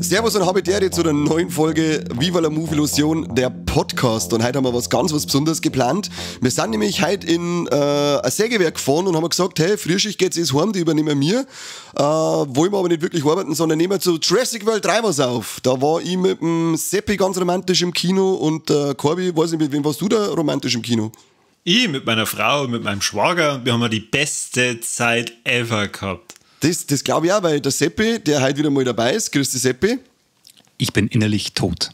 Servus und Habitäre zu einer neuen Folge Viva la Movie Illusion, der Podcast. Und heute haben wir was Besonderes geplant. Wir sind nämlich heute in ein Sägewerk gefahren und haben gesagt, hey, Frühschicht geht's jetzt heim, die übernehmen wir. Wollen wir aber nicht wirklich arbeiten, sondern nehmen wir zu Jurassic World 3 was auf. Da war ich mit dem Seppi ganz romantisch im Kino und Corby, weiß nicht, mit wem warst du da romantisch im Kino? Ich mit meiner Frau und mit meinem Schwager und wir haben ja die beste Zeit ever gehabt. Das glaube ich auch, weil der Seppi, der heute wieder mal dabei ist, grüß dich Seppi. Ich bin innerlich tot.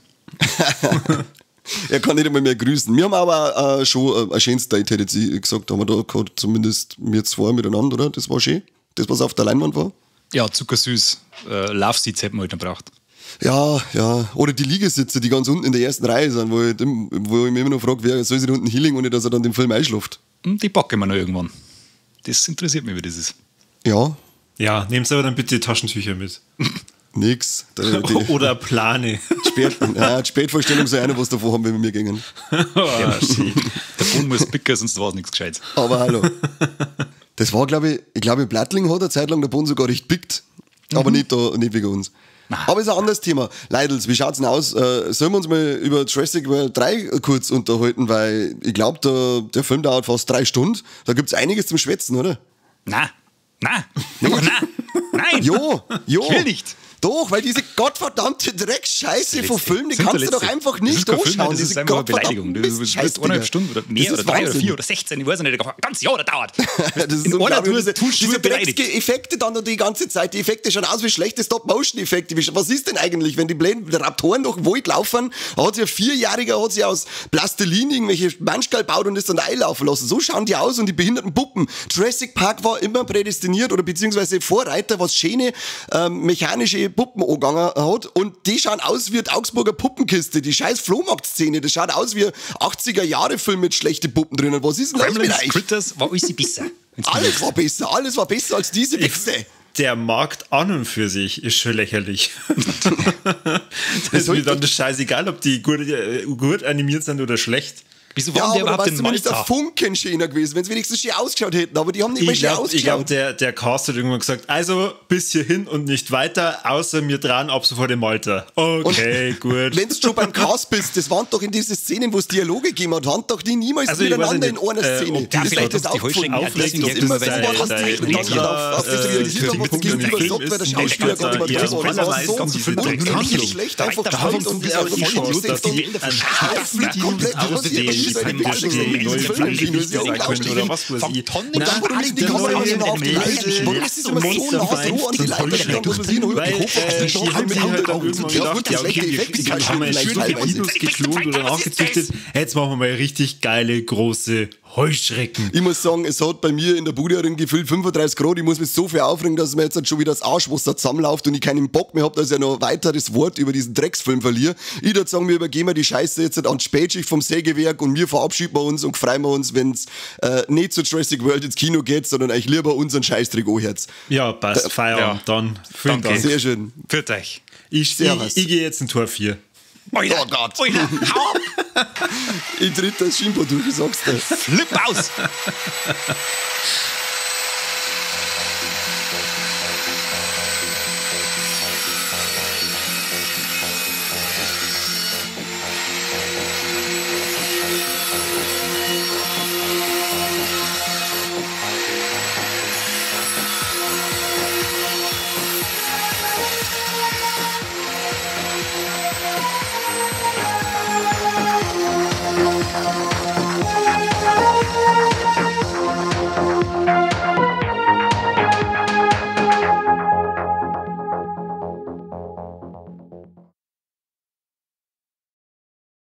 Er kann nicht einmal mehr grüßen. Wir haben aber schon ein schönes Date, hätte ich gesagt, haben wir da gehabt, zumindest wir zwei miteinander, oder? Das war schön, das was auf der Leinwand war. Ja, zuckersüß. Love Seats hätten wir heute gebraucht. Ja, oder die Liegesitze, die ganz unten in der ersten Reihe sind, wo ich mich immer noch frage, wer soll sich da unten hinlegen, ohne dass er dann den Film einschläft. Die packen wir noch irgendwann. Das interessiert mich, wie das ist. Ja. Ja, nehmt aber dann bitte Taschentücher mit. Nix. Oder Plane. Die Spätvorstellung sei einer, was davor haben, wenn wir mir gingen. Ja, der Boden muss picken, sonst war es nichts Gescheites. Aber hallo. Das war, glaube ich, in Plattling hat eine Zeit lang der Boden sogar recht pickt. Aber nicht wegen uns. Aber ist ein anderes Thema. Leidels, wie schaut's denn aus? Sollen wir uns mal über Jurassic World 3 kurz unterhalten, weil ich glaube, der Film dauert fast 3 Stunden. Da gibt's einiges zum Schwätzen, oder? Nein. Jo. Ich will nicht. Doch, weil diese gottverdammte Dreckscheiße von Filmen, die kannst du doch einfach nicht anschauen. Das ist einfach eine Beleidigung. Du bist 1,5 Stunden oder mehr oder 3 oder 4 oder 16, ich weiß nicht, ein ganzes Jahr dauert. Das ist in einer Tour diese Effekte dann noch die ganze Zeit. Die Effekte schauen aus wie schlechte Stop-Motion-Effekte. Was ist denn eigentlich, wenn die blöden Raptoren durch den Wald laufen? Da hat sich ein Vierjähriger aus Plastilin irgendwelche Manschgal gebaut und das dann einlaufen lassen. So schauen die aus und die behinderten Puppen. Jurassic Park war immer prädestiniert oder beziehungsweise Vorreiter, was schöne mechanische Puppen angegangen hat und die schauen aus wie die Augsburger Puppenkiste, die scheiß Flohmarkt-Szene, das schaut aus wie 80er-Jahre-Film mit schlechten Puppen drinnen. Was ist denn das mit euch? Critters war alles besser. Alles war besser als diese Wechsel. Der Markt an und für sich ist schon lächerlich. Das ist mir dann das scheißegal, ob die gut animiert sind oder schlecht. Wieso waren die überhaupt in Malta? Der Funken schöner gewesen, wenn sie wenigstens schön ausgeschaut hätten, aber die haben nicht mehr schön ausgeschaut. Ich glaube, der Cast hat irgendwann gesagt, also bis hierhin und nicht weiter, außer wir dran ab sofort in Malta. Okay, und gut. Wenn du schon beim Cast bist, das waren doch in diese Szenen, wo es Dialoge gegeben hat, waren doch die niemals miteinander in einer Szene. Das ist das aufregend. Immer wenn du was zeichnen, dann auf das reagiert haben, was gegenüber sagt, weil der Schauspieler gar nicht mehr drin war. Das war so unglaublich schlecht, einfach gescheit und komplett neue Filme sein können oder was weiß ich. Oder nachgezüchtet. Jetzt machen wir mal richtig geile, große Heuschrecken. Ich muss sagen, es hat bei mir in der Bude gefühlt 35 Grad. Ich muss mich so viel aufregen, dass mir jetzt schon wieder das Arschwasser zusammenläuft und ich keinen Bock mehr habe, dass ich noch ein weiteres Wort über diesen Drecksfilm verliere. Ich würde sagen, wir übergeben die Scheiße jetzt an die Spätschicht vom Sägewerk und wir verabschieden uns und freuen wir uns, wenn es nicht zu Jurassic World ins Kino geht, sondern euch lieber unseren Scheißdreck anhört. Ja, passt. Feierabend. Dann. Vielen Dank. Sehr schön. Für euch. Ich gehe jetzt in Tor 4. Alter, oh Gott. Alter, hau ab! Ich tritt das Schimpo durch, ich sag's dir. Flip aus!